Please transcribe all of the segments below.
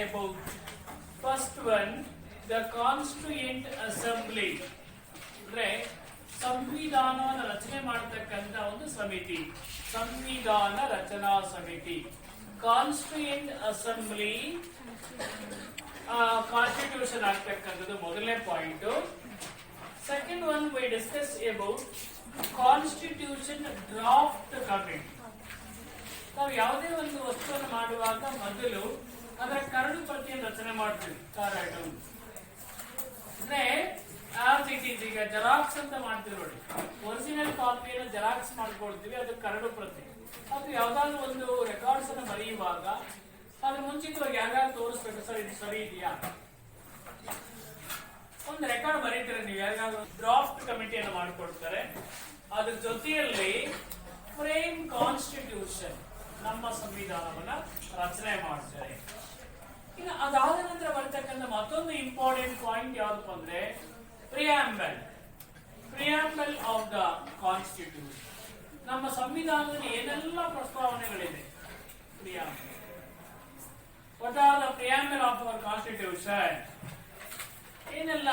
about first one, the Constituent Assembly. ಅಂದ್ರೆ ಸಂವಿಧಾನವನ್ನು ರಚನೆ ಮಾಡತಕ್ಕಂತ ಒಂದು ಸಮಿತಿ, ಸಂವಿಧಾನ ರಚನಾ ಸಮಿತಿ. ಕಾನ್ಸ್ಟಿಟ್ಯೂಯೆಂಟ್ ಅಸೆಂಬ್ಲಿ ಕಾನ್ಸ್ಟಿಟ್ಯೂಷನ್ ಆಗ್ತಕ್ಕಂಥದ್ದು ಮೊದಲನೇ point. Second one we discuss about constitution draft committee. ನಾವು ಯಾವುದೇ ಒಂದು ವಸ್ತುವನ್ನು ಮಾಡುವಾಗ ಮೊದಲು ಅದರ ಕರಡು ಪ್ರತಿಯನ್ನು ರಚನೆ ಮಾಡ್ತೀವಿ. ಕರಡು ಅಂದ್ರೆ ಆಸ್ ಇಟ್ ಈಸ್. ಈಗ ಜೆರಾಕ್ಸ್ ಅಂತ ಮಾಡ್ತೀವಿ ನೋಡಿ, ಒರಿಜಿನಲ್ ಕಾಪಿಯನ್ನು ಜೆರಾಕ್ಸ್ ಮಾಡ್ಕೊಳ್ತೀವಿ, ಅದು ಕರಡು ಪ್ರತಿ. ಅದು ಯಾವ್ದಾದ್ರು ಒಂದು ರೆಕಾರ್ಡ್ಸ್ ಅನ್ನು ಬರೆಯುವಾಗ ಅದ್ರ ಮುಂಚಿತವಾಗಿ ಯಾರ್ಯಾರು ತೋರಿಸ್ಬೇಕು, ಸರ್ ಇದು ಸರಿ ಇದೆಯಾ. ಒಂದು ರೆಕಾರ್ಡ್ ಬರೀತೀರ ನೀವು, ಯಾರ್ಯಾರು ಡ್ರಾಫ್ಟ್ ಕಮಿಟಿಯನ್ನು ಮಾಡ್ಕೊಡ್ತಾರೆ. ಅದ್ರ ಜೊತೆಯಲ್ಲಿ ಫ್ರೇಮ್ ಕಾನ್ಸ್ಟಿಟ್ಯೂಷನ್, ನಮ್ಮ ಸಂವಿಧಾನವನ್ನ ರಚನೆ ಮಾಡ್ತಾರೆ. ಈಗ ಅದಾದ ನಂತರ ಬರ್ತಕ್ಕಂಥ ಮತ್ತೊಂದು ಇಂಪಾರ್ಟೆಂಟ್ ಪಾಯಿಂಟ್ ಯಾವ್ದಪ್ಪ ಅಂದ್ರೆ preamble. Preamble of the constitution. ನಮ್ಮ ಸಂವಿಧಾನದಲ್ಲಿ ಏನೆಲ್ಲ ಪ್ರಸ್ತಾವನೆಗಳಿದೆ. Preamble. What are the preamble of our constitution? ಏನೆಲ್ಲ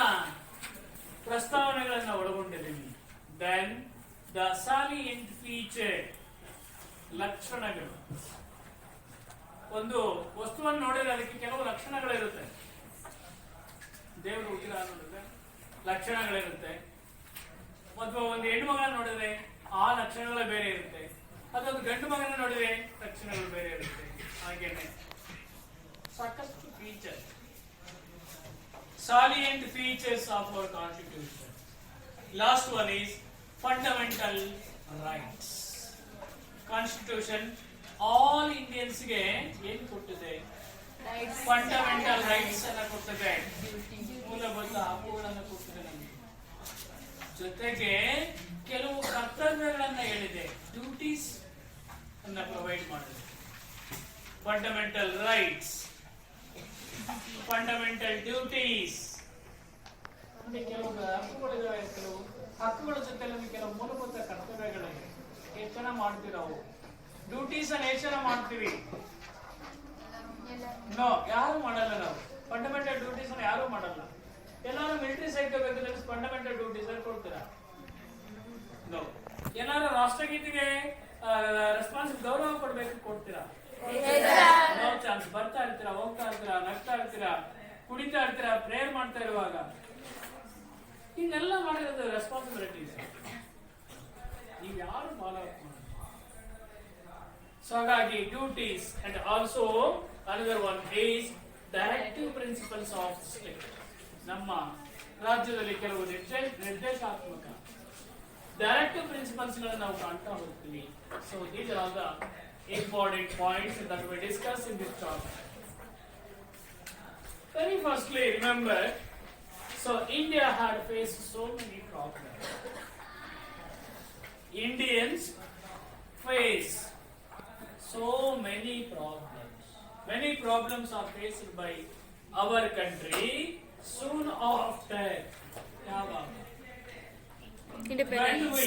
ಪ್ರಸ್ತಾವನೆಗಳನ್ನ ಒಳಗೊಂಡಿದ್ದೀವಿ. ದೆನ್ ದ ಸಾಲಿಯೆಂಟ್ ಫೀಚರ್, ಲಕ್ಷಣಗಳು. ಒಂದು ವಸ್ತುವನ್ನು ನೋಡಿದ್ರೆ ಅದಕ್ಕೆ ಕೆಲವು ಲಕ್ಷಣಗಳಿರುತ್ತೆ. ದೇವರು ಹುಟ್ಟಿದ ನೋಡಿದ್ರೆ ಲಕ್ಷಣಗಳಿರುತ್ತೆ. ಅಥವಾ ಒಂದು ಹೆಣ್ಣು ಮಗನ ನೋಡಿದ್ರೆ ಆ ಲಕ್ಷಣಗಳ ಬೇರೆ ಇರುತ್ತೆ. ಅದೊಂದು ಗಂಡು ಮಗನ ನೋಡಿದ್ರೆ ಲಕ್ಷಣಗಳು ಬೇರೆ ಇರುತ್ತೆ. ಹಾಗೇನೆ ಸಾಕಷ್ಟು feature, salient features of our constitution. Last one is fundamental rights. Constitution all Indians ಗೆ ಏನ್ ಕೊಟ್ಟಿದೆ? ಫಂಡಮೆಂಟಲ್ ರೈಟ್ಸ್ ಅನ್ನ ಕೊಟ್ಟಿದೆ, ಮೂಲಭೂತ ಹಕ್ಕುಗಳನ್ನು ಕೊಟ್ಟಿದೆ ನಮಗೆ. ಜೊತೆಗೆ ಕೆಲವು ಕರ್ತವ್ಯಗಳನ್ನ ಹೇಳಿದೆ, ಡ್ಯೂಟೀಸ್ ಅನ್ನ ಪ್ರೊವೈಡ್ ಮಾಡಿದೆ. Fundamental rights, fundamental duties. ಕೆಲವು ಹಕ್ಕುಗಳಿವೆ, ಕೆಲವು ಹಕ್ಕುಗಳ ಜೊತೆ ಕೆಲವು ಮೂಲಭೂತ ಕರ್ತವ್ಯಗಳಿವೆ. ಎಷ್ಟು ಜನ ಮಾಡ್ತೀರವು? ಡ್ಯೂಟೀಸ್ ಅನ್ನ ಎಷ್ಟು ಜನ ಮಾಡ್ತೀವಿ? ನೋ, ಯಾರು ಮಾಡಲ್ಲ. ನಾವು ಫಂಡಮೆಂಟಲ್ ಡ್ಯೂಟೀಸ್ ಅನ್ನ ಯಾರು ಮಾಡಲ್ಲ. ಎಲ್ಲಾರು ಮಿಲಿಟರಿ ಸೇರ್ಕೋಬೇಕು, ಫಂಡಮೆಂಟಲ್ ಡ್ಯೂಟೀಸ್ ಅಲ್ಲಿ ಕೊಡ್ತೀರಾ? ನೋ. ಏನಾದ್ರು ರಾಷ್ಟ್ರಗೀತೆಗೆ ರೆಸ್ಪಾನ್ಸ್ ಗೌರವ ಕೊಡ್ಬೇಕು, ಕೊಡ್ತೀರಾ? No chance. ಬರ್ತಾ ಇರ್ತೀರಾ, ಹೋಗ್ತಾ ಇರ್ತೀರಾ, ನಗ್ತಾ ಇರ್ತೀರಾ, ಕುಡಿತಾ ಇರ್ತೀರಾ, ಪ್ರೇಯರ್ ಮಾಡ್ತಾ ಇರುವಾಗ. ಹಿಂಗೆಲ್ಲ ಮಾಡಿರೋದು ರೆಸ್ಪಾನ್ಸಿಬಿಲಿಟೀಸ್. ನೀವು ಯಾರು ಫಾಲೋ ಅಪ್ ಮಾಡಿ. ಸೊ ಹಾಗಾಗಿ duties and also another one is directive principles of state. ನಮ್ಮ ರಾಜ್ಯದಲ್ಲಿ ಕೆಲವು ನಿರ್ದೇಶಾತ್ಮಕ ಡೈರೆಕ್ಟಿವ್ ಪ್ರಿನ್ಸಿಪಲ್ಸ್ ಗಳನ್ನು ನಾವು ಕಾಣ್ತಾ ಹೋಗ್ತೀವಿ. So these are the important points that we discuss in this topic. Very firstly, remember, so India had faced so many problems. Indians face so many problems. Many problems are faced by our country soon after independence.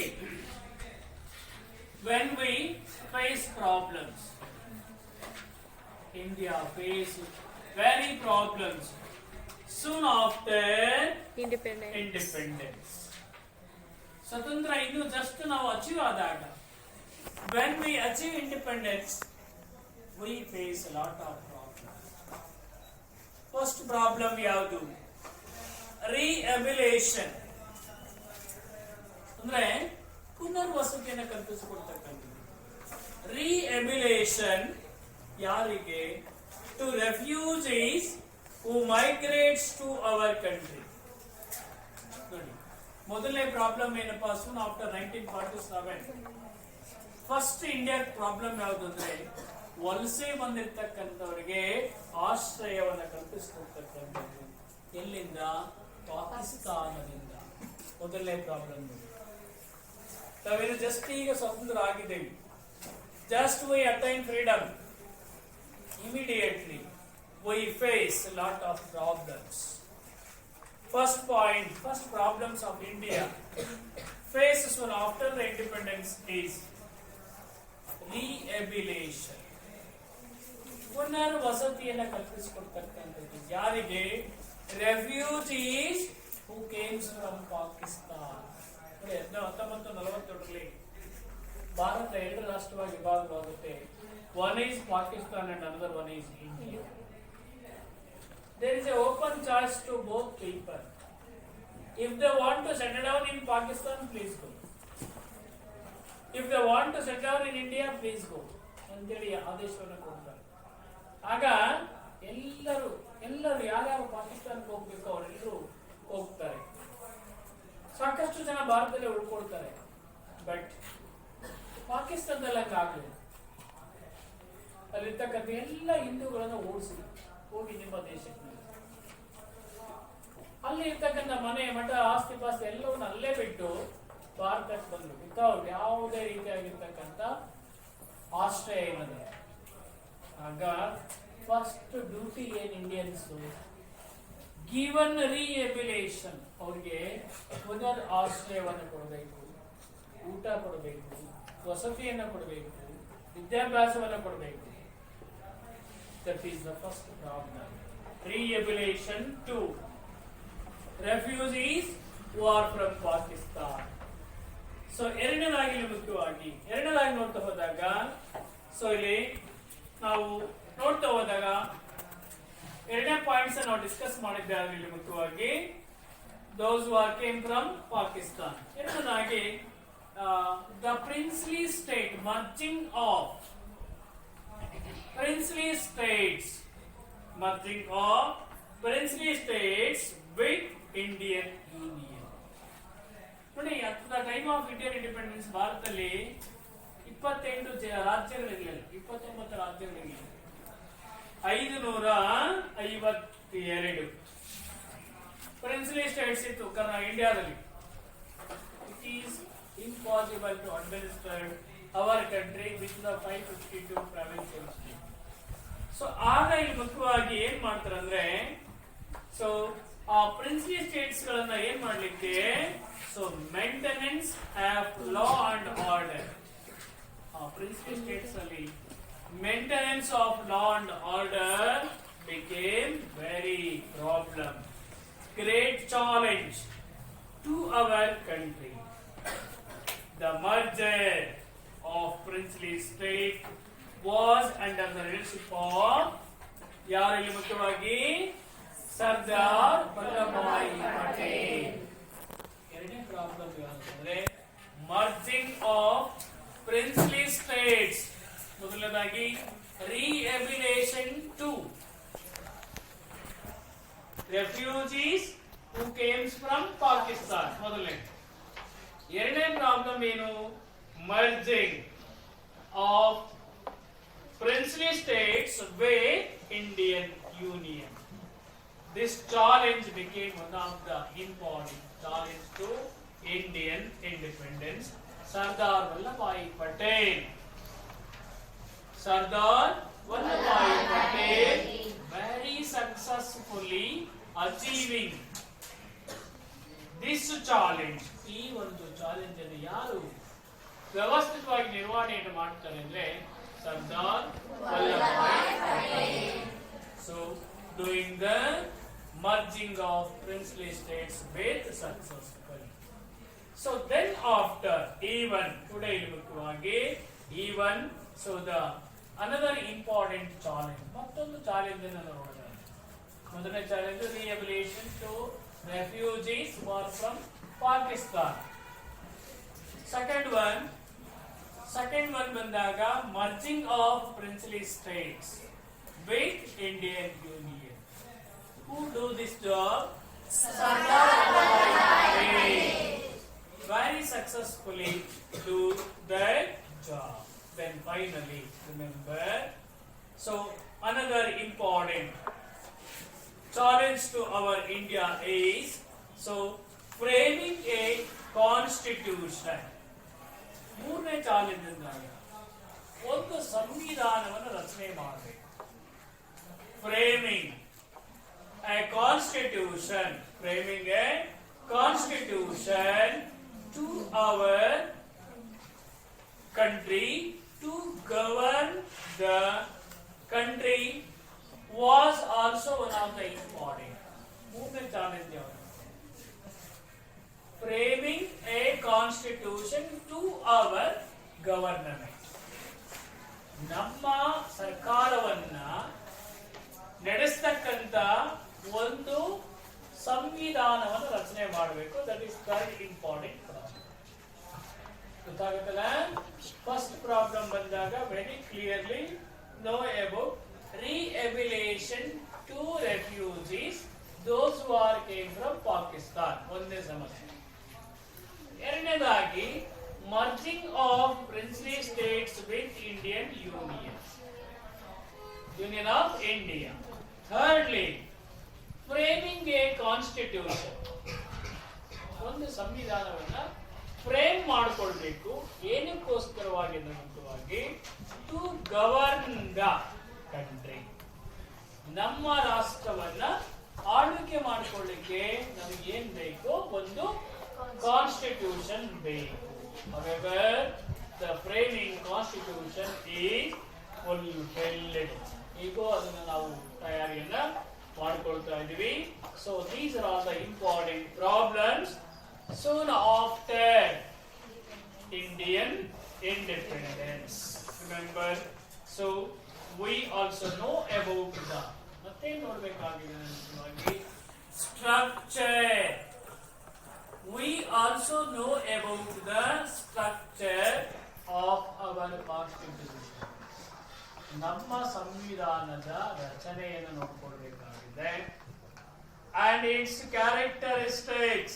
When we face problems, India faced very problems soon after independence. ಸ್ವತಂತ್ರ ಇನ್ನು just ನಾವು achieve ಆದಾಗ, when we achieve independence, we face a lot of problems. First problem ಯಾವುದು? Rehabilitation. ಅಂದ್ರೆ ಪುನರ್ವಸತಿಯನ್ನು ಕಲ್ಪಿಸಿಕೊಡ್ತಕ್ಕಂಥದ್ದು. Rehabilitation ಯಾರಿಗೆ? To refugees who migrates to our country. ನೋಡಿ, ಮೊದಲನೇ problem ಏನಪ್ಪಾ? Soon after 1947 first India problem ಯಾವುದು ಅಂದ್ರೆ ವಲಸೆ ಬಂದಿರತಕ್ಕಂಥವರಿಗೆ ಆಶ್ರಯವನ್ನು ಕಲ್ಪಿಸಿಕೊಡ್ತಕ್ಕಂಥದ್ದು. ಎಲ್ಲಿಂದ? ಪಾಕಿಸ್ತಾನದಿಂದ. ಮೊದಲನೇ ಪ್ರಾಬ್ಲಮ್. ನಾವೇನು ಜಸ್ಟ್ ಈಗ ಸ್ವತಂತ್ರ ಆಗಿದ್ದೇವೆ, just we attain freedom, immediately we face a lot of problems. First point, first problems of India faces soon after the independence is rehabilitation. ಪುನರ್ವಸತಿಯನ್ನು ಕಲ್ಪಿಸಿಕೊಡ್ತಕ್ಕಂಥದ್ದು ಯಾರಿಗೆ? Refugees who comes from Pakistan. 1947 Bharat ಎರಡು ರಾಷ್ಟ್ರವಾಗಿ ವಿಭಾಗವಾಗುತ್ತೆ. One is Pakistan and another one is India. There is an open choice to both people. If they want to settle down in Pakistan, please go. If they want to settle down in India, please go. ಅಂತೇಳಿ ಆದೇಶವನ್ನು ಕೊಡ್ತಾರೆ. ಆಗ ಎಲ್ಲರೂ ಯಾರ್ಯಾರು ಪಾಕಿಸ್ತಾನಕ್ಕೆ ಹೋಗ್ಬೇಕು ಅವರೆಲ್ಲರೂ ಹೋಗ್ತಾರೆ. ಸಾಕಷ್ಟು ಜನ ಭಾರತದಲ್ಲಿ ಉಳ್ಕೊಳ್ತಾರೆ. ಬಟ್ ಪಾಕಿಸ್ತಾನದಲ್ಲಿ ಹಂಗಾಗಲಿಲ್ಲ. ಅಲ್ಲಿರ್ತಕ್ಕಂಥ ಎಲ್ಲ ಹಿಂದೂಗಳನ್ನು ಓಡಿಸಿ ಹೋಗಿ ನಿಮ್ಮ ದೇಶಕ್ಕೆ, ಅಲ್ಲಿ ಇರ್ತಕ್ಕಂಥ ಮನೆ ಮಠ ಆಸ್ತಿ ಪಾಸ್ತಿ ಎಲ್ಲವನ್ನು ಅಲ್ಲೇ ಬಿಟ್ಟು ಭಾರತಕ್ಕೆ ಬಂದರು ವಿತೌಟ್ ಯಾವುದೇ ರೀತಿಯಾಗಿರ್ತಕ್ಕಂಥ ಆಶ್ರಯ ಏನಿದೆ. ಆಗ ಫಸ್ಟ್ ಡ್ಯೂಟಿ ಏನ್ ಇಂಡಿಯನ್ಸ್ ಗಿವನ್ ರಿಹೆಬಿಲೇಷನ್, ಅವ್ರಿಗೆ ಪುನರ್ ಆಶ್ರಯವನ್ನು ಕೊಡಬೇಕು, ಊಟ ಕೊಡಬೇಕು, ವಸತಿಯನ್ನು ಕೊಡಬೇಕು, ವಿದ್ಯಾಭ್ಯಾಸವನ್ನು ಕೊಡಬೇಕು. That is the first problem. Rehabilitation to refugees who are from Pakistan. So ಎರಡನೇದಾಗಿ ಮುಖ್ಯವಾಗಿ ನೋಡ್ತಾ ಹೋದಾಗ, ಸೊ ಇಲ್ಲಿ ನಾವು ನೋಡ್ತಾ ಹೋದಾಗ ಎರಡನೇ ಪಾಯಿಂಟ್ಸ್ ನಾವು ಡಿಸ್ಕಸ್ ಮಾಡಿದ್ದೇವೆ. ಇಲ್ಲಿ ಮುಖ್ಯವಾಗಿ those who came from Pakistan. ಎರಡನೇದಾಗಿ the princely state merging of princely states with Indian Union. ನೋಡಿ, at the time of Indian independence ಭಾರತದಲ್ಲಿ 28 ರಾಜ್ಯಗಳಿರಲಿಲ್ಲ, 29 ರಾಜ್ಯಗಳಿರಲಿಲ್ಲ, 552 ಪ್ರಿನ್ಸ್ಲಿ ಸ್ಟೇಟ್ಸ್ ಇತ್ತು ಇಂಡಿಯಾದಲ್ಲಿ. It is impossible to administer our country with the 552 provincial states. So ಆಗ ಇಲ್ಲಿ ಮುಖ್ಯವಾಗಿ ಏನ್ ಮಾಡ್ತಾರೆ ಅಂದ್ರೆ, ಸೊ ಆ ಪ್ರಿನ್ಸ್ಲಿ ಸ್ಟೇಟ್ಸ್ ಗಳನ್ನ ಏನ್ ಮಾಡ್ಲಿಕ್ಕೆ, so maintenance of law and order, ಆ ಪ್ರಿನ್ಸ್ಲಿ ಸ್ಟೇಟ್ಸ್ ಅಲ್ಲಿ maintenance of law and order became very problem, great challenge to our country. The merger of princely state was under the leadership of ಯಾರು ಇಲ್ಲಿ ಮುಖ್ಯವಾಗಿ ಸರ್ದಾರ್ ವಲ್ಲಭಭಾಯಿ ಪಟೇಲ್. ಎರಡನೇ problem ಏನಂತಂದ್ರೆ merging of princely states. ಮೊದಲನೇದಾಗಿ rehabilitation to refugees who comes from Pakistan ಮೊದಲನೇ. ಎರಡನೇ problem ಏನು? Merging of princely states with Indian Union. This challenge became one of the important challenge to Indian independence. Sardar Vallabhbhai Patel very successfully achieving this challenge. ಈ ಒಂದು challenge ಅನ್ನು ಯಾರು ವ್ಯವಸ್ಥಿತವಾಗಿ ನಿರ್ವಹಣೆಯನ್ನು ಮಾಡ್ತಾರೆ ಅಂದ್ರೆ Sardar Vallabhbhai Patel. So doing the merging of princely states with successful. So then after even today even so the another important challenge, ಮತ್ತೊಂದು challenge ಅನ್ನು ನೋಡೋಣ. ಮೊದಲನೇ challenge rehabilitation to refugees who are from Pakistan. Second one ಬಂದಾಗ merging of princely states with Indian Union. Who do this job? Sardar Vallabhbhai Patel. Very successfully do that job. Then finally, remember, so another important challenge to our India is so framing a constitution. ಮೂರನೇ challenge ಅಂದಾಗ ಒಂದು ಸಂವಿಧಾನವನ್ನು ರಚನೆ ಮಾಡಬೇಕು. Framing a constitution to our country to govern the country was also one of the important. ಮೂರನೇ challenge ಯಾವುದು? Framing a constitution to our government. ನಮ್ಮ ಸರ್ಕಾರವನ್ನ ನಡೆಸ್ತಕ್ಕಂತ ಒಂದು ಸಂವಿಧಾನವನ್ನು ರಚನೆ ಮಾಡಬೇಕು. That is third important problem. ಗೊತ್ತಾಗುತ್ತಲ್ಲ? ಫಸ್ಟ್ ಪ್ರಾಬ್ಲಮ್ ಬಂದಾಗ very clearly know about rehabilitation to refugees those who are came from Pakistan. ಒಂದೇ ಸಮಸ್ಯೆ. ಎರಡನೇದಾಗಿ merging of princely states with Indian Union of India. Thirdly, framing a constitution. ಒಂದು ಸಂವಿಧಾನವನ್ನ frame ಮಾಡಿಕೊಳ್ಬೇಕು. ಏನಕ್ಕೋಸ್ಕರವಾಗಿ ಮುಖ್ಯವಾಗಿ to govern the country. ನಮ್ಮ ರಾಷ್ಟ್ರವನ್ನ ಆಳ್ವಿಕೆ ಮಾಡಿಕೊಳ್ಳಿಕ್ಕೆ ನಮಗೆ ಏನ್ ಬೇಕು? ಒಂದು ಕಾನ್ಸ್ಟಿಟ್ಯೂಷನ್ ಬೇಕು. However, the framing constitution is fulfilled. ಈಗ ಅದನ್ನು ನಾವು ತಯಾರಿಯನ್ನ ಮಾಡಿಕೊಳ್ತಾ ಇದ್ದೀವಿ. So these are all the important problems soon after Indian independence. Remember, so we also know about the ಮತ್ತೆ ನೋಡಬೇಕಾಗಿದೆ structure. We also know about the structure of our constitution. ನಮ್ಮ ಸಂವಿಧಾನದ ರಚನೆಯನ್ನು ನೋಡಿಕೊಳ್ಳಬೇಕಾಗಿದೆ. And its characteristics.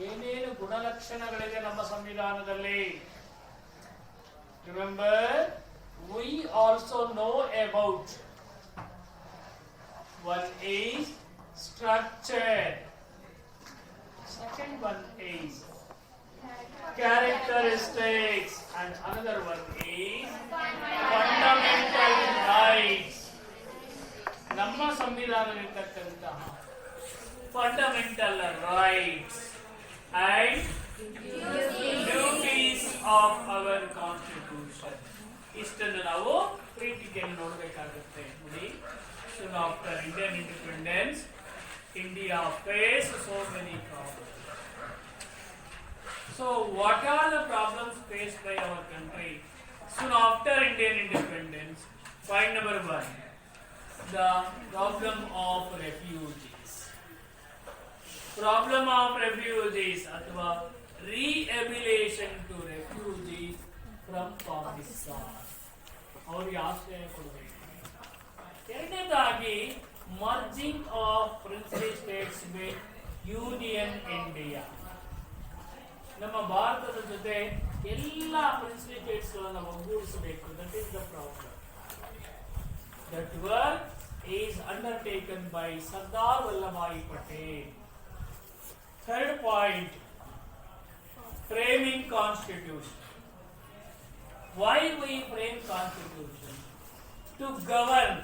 ಏನೇನು ಗುಣಲಕ್ಷಣಗಳಿದೆ ನಮ್ಮ ಸಂವಿಧಾನದಲ್ಲಿ? Remember, we also know about one is structure. Second one is characteristics, and another one is fundamental rights. ನಮ್ಮ ಸಂವಿಧಾನದಲ್ಲಿರ್ತಕ್ಕಂತಹ fundamental rights and duties of our constitution. ಇಷ್ಟನ್ನು ನಾವು ಪ್ರೀತಿಯನ್ನು ನೋಡಬೇಕಾಗುತ್ತೆ. ನೋಡಿ, soon after Indian independence, India faced so many problems. So what are the problems faced by our country soon after Indian independence? Point number 1, the problem of refugees. Problem of refugees ಅಥವಾ rehabilitation to refugees from Pakistan. ಅವರಿಗೆ ಆಶ್ರಯ ಕೊಡಬೇಕು. ಎರಡನೇದಾಗಿ merging of princely states with Union India. ನಮ್ಮ ಭಾರತದ ಜೊತೆ ಎಲ್ಲ princely states ಗಳನ್ನು ಒಗ್ಗೂಡಿಸಬೇಕು. That is the problem. That work is undertaken by Sardar Vallabhbhai Patel. Third point, framing constitution. Why we frame constitution? To govern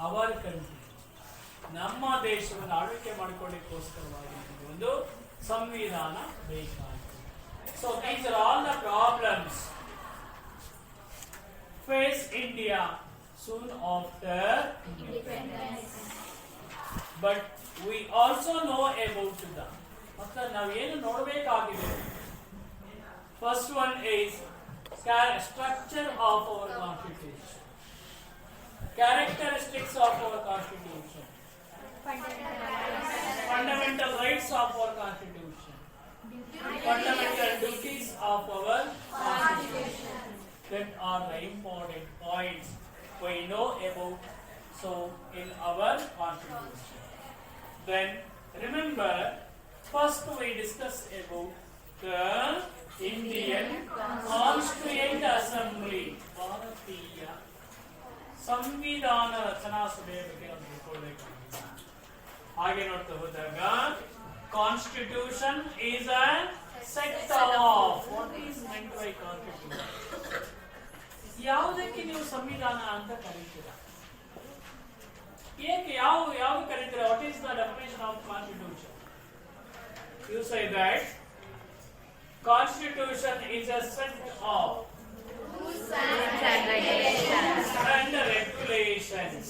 our country. ನಮ್ಮ ದೇಶವನ್ನು ಆಳ್ವಿಕೆ ಮಾಡಿಕೊಳ್ಳಿಕ್ಕೋಸ್ಕರವಾಗಿ ಒಂದು ಸಂವಿಧಾನ ಬೇಕಾಗಿದೆ. So these are all the problems face India soon after independence. But we also know about the ಮತ್ತೆ ನಾವೇನು ನೋಡಬೇಕಾಗಿದೆ? First one is structure of our constitution, characteristics of our constitution, fundamental rights of our constitution, fundamental duties of our constitution. That are the important points we know about so in our constitution. Then remember, first we discuss about the Indian Constituent Assembly, ಭಾರತೀಯ ಸಂವಿಧಾನ ರಚನಾ ಸಭೆಯ ಬಗ್ಗೆ ನಾವು ತಿಳ್ಕೊಳ್ಬೇಕಾಗಿದೆ. ಹಾಗೆ ನೋಡ್ತಾ ಹೋದಾಗ constitution is a set of. What is meant by constitution? ಯಾವುದಕ್ಕೆ ನೀವು ಸಂವಿಧಾನ ಅಂತ ಕರೀತೀರಾ? ಏಕೆ ಯಾವ ಕರೀತೀರಾ? What is the definition of constitution? You say that constitution is a set of and regulations.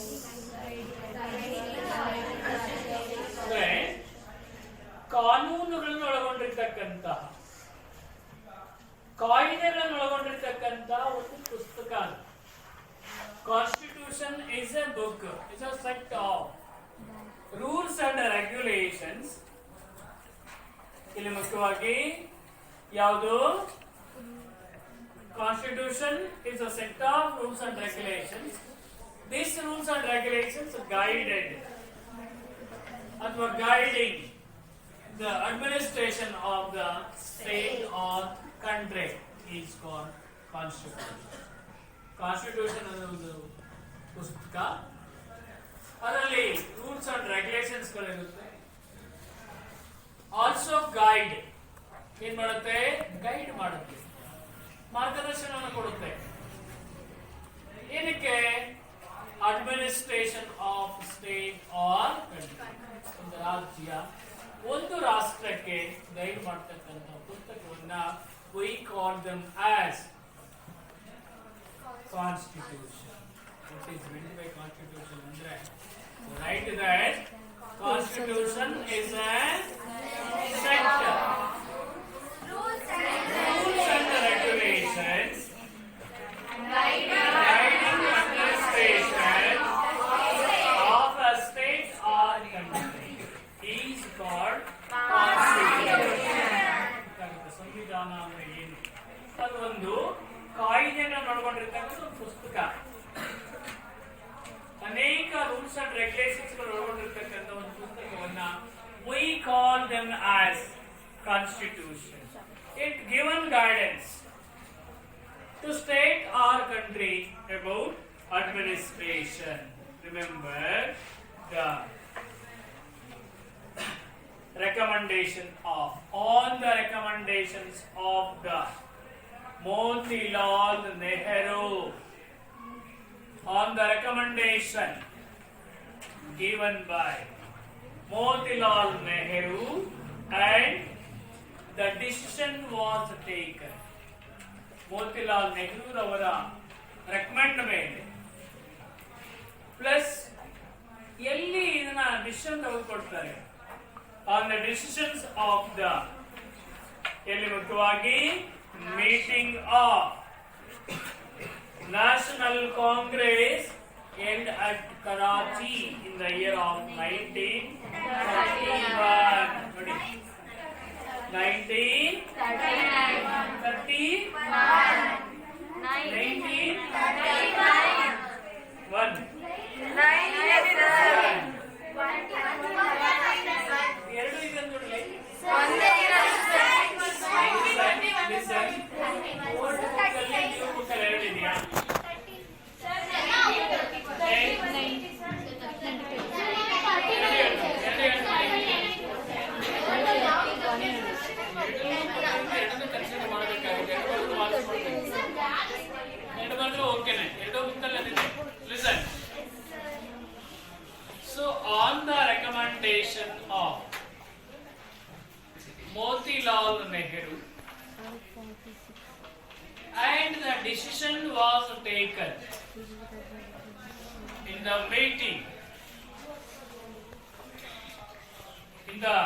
ಅಂದ್ರೆ ಕಾನೂನುಗಳನ್ನು ಒಳಗೊಂಡಿರ್ತಕ್ಕಂತಹ ಕಾಯ್ದೆಗಳನ್ನು ಒಳಗೊಂಡಿರ್ತಕ್ಕಂತಹ ಒಂದು ಪುಸ್ತಕ. Constitution is A book, is a set of rules and regulations. ಇಲ್ಲಿ ಮುಖ್ಯವಾಗಿ ಯಾವುದು? Constitution is a set of rules and regulations. These rules and regulations guided or guiding the administration of the state or country is called Constitution. Constitution ಅನ್ನೋದು ಪುಸ್ತಕ. ಅದರಲ್ಲಿ rules and regulations ಗಳಿರುತ್ತೆ. Also guide ಏನ್ ಮಾಡುತ್ತೆ? Guide ಮಾಡುತ್ತೆ, ಮಾರ್ಗದರ್ಶನವನ್ನು ಕೊಡುತ್ತೆ. ಏನಕ್ಕೆ? Administration of state or country. ಒಂದು ರಾಜ್ಯ, ಒಂದು ರಾಷ್ಟ್ರಕ್ಕೆ ಗೈಡ್ ಮಾಡ್ತಕ್ಕಂಥ ಪುಸ್ತಕವನ್ನ we call them as constitution. What is meant by constitution? ಅಂದ್ರೆ write that constitution is a set rules and regulations guiding administration of a state or country is called constitution. ಸಂವಿಧಾನ ಅಂದ್ರೆ ಏನು? ಅದು ಒಂದು ಕಾಯ್ದೆಗಳನ್ನು ಒಳಗೊಂಡಿರ್ತಕ್ಕಂಥ ಒಂದು ಪುಸ್ತಕ. ಅನೇಕ ರೂಲ್ಸ್ ಅಂಡ್ ರೆಗ್ಯುಲೇಷನ್ಸ್ ಗಳು ಒಳಗೊಂಡಿರ್ತಕ್ಕಂಥ ಒಂದು ಪುಸ್ತಕವನ್ನ we call them as constitution. It given guidance to state or country about administration. Remember the recommendation of on the recommendations of the Motilal Nehru, on the recommendation given by Motilal Nehru, and the decision was taken. Motilal Nehru ಅವರ recommend ಮೇಲೆ plus ಎಲ್ಲಿ ಇದನ್ನ decision ತೆಗೆದುಕೊಳ್ತಾರೆ? On the decisions of the ಎಲ್ಲಿ ಮುಖ್ಯವಾಗಿ meeting of National Congress held at Karachi in the year of 1931. 'Listen. So on the recommendation of Motilal Nehru, and the decision was taken in the meeting in the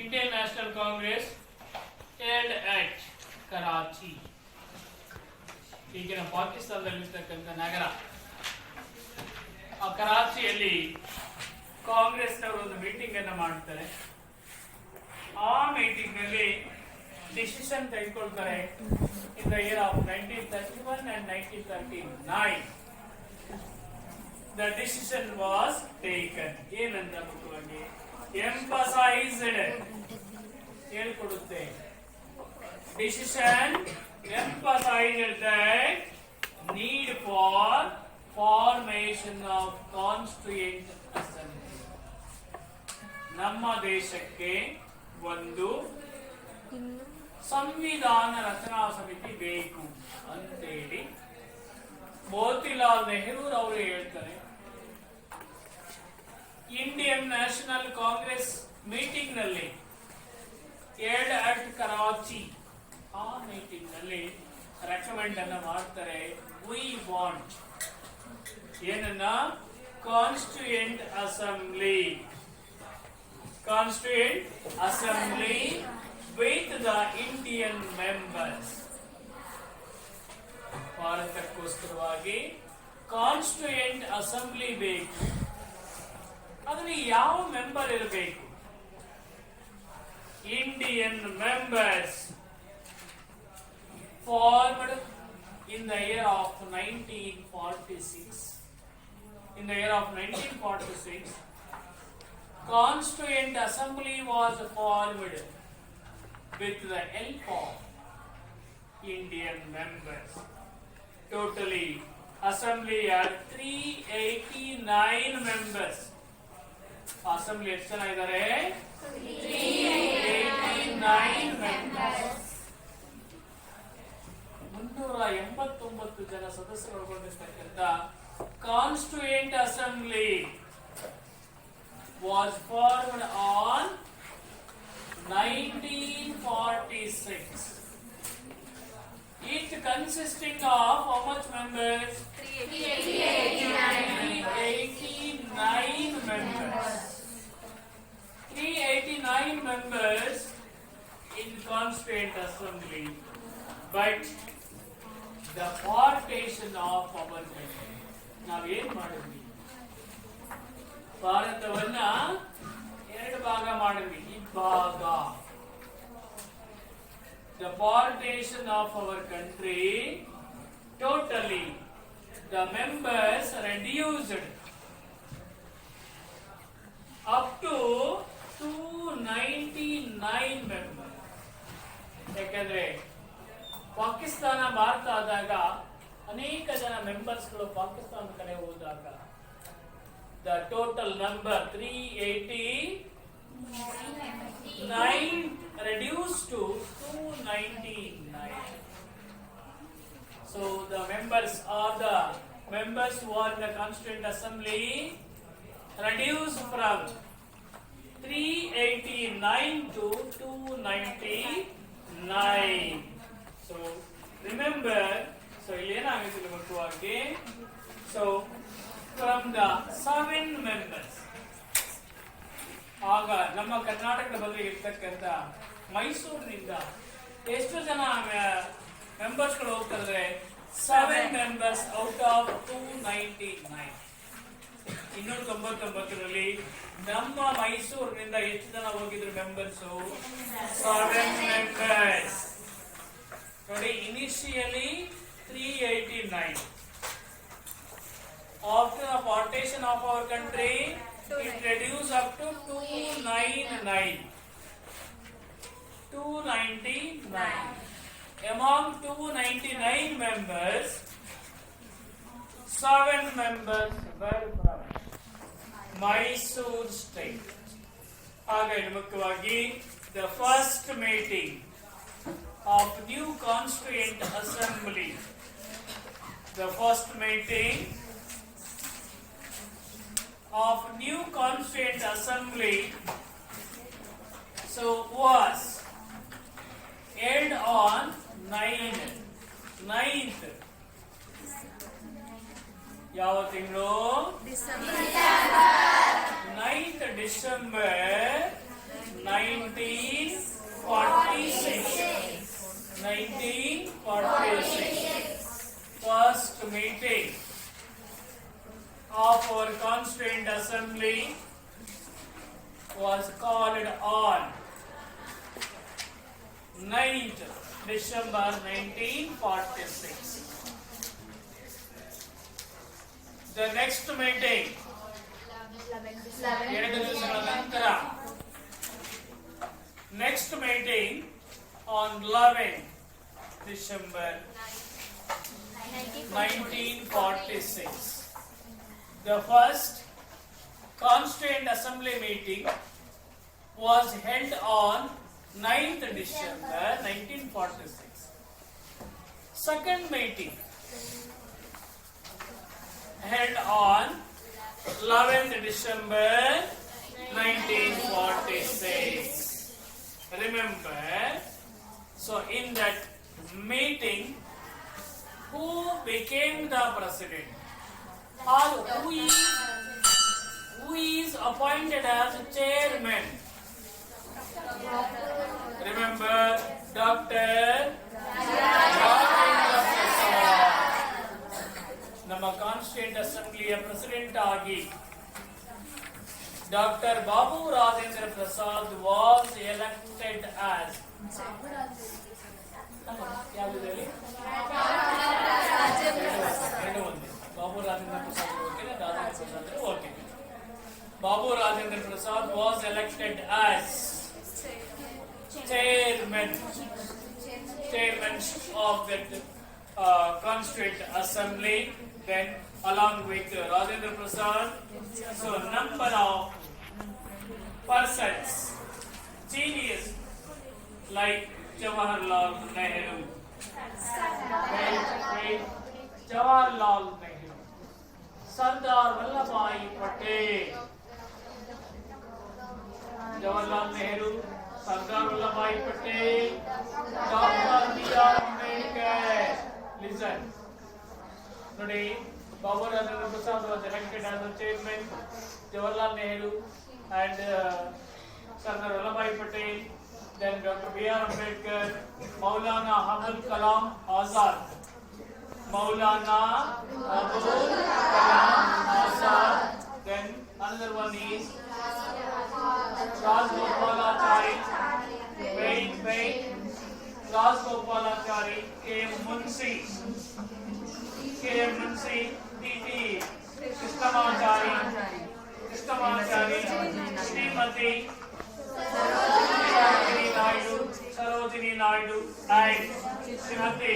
Indian National Congress held at Karachi. ಈಗಿನ ಪಾಕಿಸ್ತಾನದಲ್ಲಿರ್ತಕ್ಕಂಥ ನಗರ ಆ ಕರಾಚಿಯಲ್ಲಿ ಕಾಂಗ್ರೆಸ್ನವರು ಒಂದು meeting ಅನ್ನು ಮಾಡ್ತಾರೆ. ಆ meeting ನಲ್ಲಿ decision ತೆಗೆದುಕೊಳ್ತಾರೆ. In the year of 1931 and 1939 the decision was taken. ಏನಂತ ಮುಖ್ಯವಾಗಿ emphasized ಹೇಳ್ಕೊಡುತ್ತೆ. Decision emphasized that need for formation of constituent assembly. ನಮ್ಮ ದೇಶಕ್ಕೆ ಒಂದು ಸಂವಿಧಾನ ರಚನಾ ಸಮಿತಿ ಬೇಕು ಅಂತೇಳಿ ಮೋತಿಲಾಲ್ ನೆಹರು ಅವರು ಹೇಳ್ತಾರೆ. ಇಂಡಿಯನ್ ನ್ಯಾಷನಲ್ ಕಾಂಗ್ರೆಸ್ ಮೀಟಿಂಗ್ ನಲ್ಲಿ 2 ಅಟ್ ಕರಾಚಿ, ಆ ಮೀಟಿಂಗ್ ನಲ್ಲಿ ರೆಕಮೆಂಡ್ ಅನ್ನ ಮಾಡ್ತಾರೆ. ವಿ ವಾಂಟ್ ಏನನ್ನ constituent assembly with the Indian members. ಭಾರತಕ್ಕೋಸ್ಕರವಾಗಿ ಕಾನ್ಸ್ಟಿಟ್ಯೂಯೆಂಟ್ ಅಸೆಂಬ್ಲಿ ಬೇಕು. ಅದರಲ್ಲಿ ಯಾವ ಮೆಂಬರ್ ಇರಬೇಕು? Indian members formed in the year of 1946. In the year of 1946, Constituent Assembly was formed with the help of Indian members. Totally, Assembly had 389 members. Assembly ಎಷ್ಟು ಜನ ಇದ್ದಾರೆ? 389 members. 389 ಜನ ಸದಸ್ಯರು ಒಳಗೊಂಡಿರ್ತಕ್ಕಂಥ constituent assembly was formed on 1946. It consisting of how much members? 389 members. 389 members in Constituent Assembly. But the partition of our country. ನಾವೇನ್ ಮಾಡಿದ್ವಿ? ಭಾರತವನ್ನ ಎರಡು ಭಾಗ ಮಾಡಿದ್ವಿ. ಇಬ್ಬಾಗ. The partition of our country, totally the members reduced up to 299 members. ಯಾಕಂದ್ರೆ ಪಾಕಿಸ್ತಾನ ಭಾರತ ಆದಾಗ ಅನೇಕ ಜನ ಮೆಂಬರ್ಸ್ಗಳು ಪಾಕಿಸ್ತಾನ ಕಡೆ ಹೋದಾಗ the total number 389 reduced to 299. So the members who are in the Constituent Assembly reduced from 389 to 299. So remember, so ಏನಾಗುತ್ತೆ ಮುಖ್ಯವಾಗಿ, so from the 7 members, ಆಗ ನಮ್ಮ ಕರ್ನಾಟಕದ ಬಗ್ಗೆ ಇರ್ತಕ್ಕಂಥ ಮೈಸೂರಿನಿಂದ ಎಷ್ಟು ಜನ ಮೆಂಬರ್ಸ್ಗಳು ಹೋಗ್ತಾರೆ? 7 members out of 299. 299ರಲ್ಲಿ ನಮ್ಮ ಮೈಸೂರಿನಿಂದ ಎಷ್ಟು ಜನ ಹೋಗಿದ್ರು ಮೆಂಬರ್ಸು? 7 members. ನೋಡಿ, initially 389. After the partition of our country, it reduced up to 299. 299. Among 299 members, 7 members were from Mysore state. ಹಾಗಾಗಿ ಮುಖ್ಯವಾಗಿ the first meeting of new Constituent Assembly, the first meeting of new Constituent Assembly so was held on 9th ಯಾವ ತಿಂಗಳು? 9th December 1946. First meeting of our Constituent Assembly was called on 9th December 1946. The next meeting, next meeting on 11th December 1946. The first Constituent Assembly meeting was held on 9th December 1946. Second meeting held on 11th December 1946. Remember, so in that meeting who became the president, or who is appointed as chairman? Remember, Dr. Rajendra Prasad. ನಮ್ಮ constituent ಅಸೆಂಬ್ಲಿಯ president ಆಗಿ doctor Babu Rajendra Prasad was elected as ಯಾವುದರಲ್ಲಿ ಎರಡು ಒಂದೇ. Babu Rajendra Prasad okay, Rajendra Prasad okay. Babu Rajendra Prasad was elected as chairman of that constituent assembly, then along with Rajendra Prasad. So number of persons genius like Jawaharlal Nehru, Jawaharlal Nehru, Sardar Vallabhbhai Patel, Jawaharlal Nehru, Sardar Vallabhbhai Patel, Dr. B.R. Ambedkar. Listen. Today, Babu Rajendra Prasad was elected as the chairman, Jawaharlal Nehru and Sardar Vallabhbhai Patel, then Dr. B.R. Ambedkar, Maulana Abul Kalam Azad. Maulana Abul Kalam Azad. Then another one is Rajgopalachari, wait, Rajgopalachari, K.M. Munshi, T.T. Krishnamachari, Srimati Sarojini Naidu, and Srimati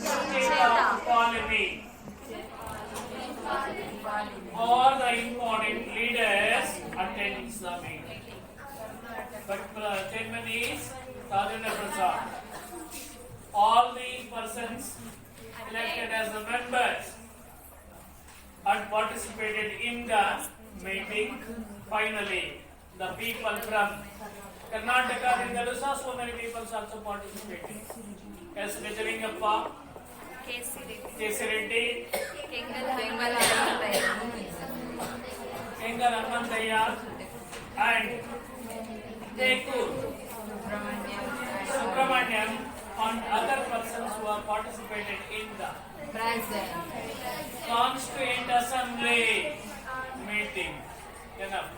Sucheta Palani. All the important leaders attend the meeting. But chairman is Rajendra Prasad. All the persons elected as the members had participated in the meeting. Finally, the people from Karnataka, so many people also participated. S. Nijalingappa, K.C. Reddy, Kengar Hannantayya, and Tekur Subramanian, and other persons who have participated in the Constituent Assembly meeting. Enough.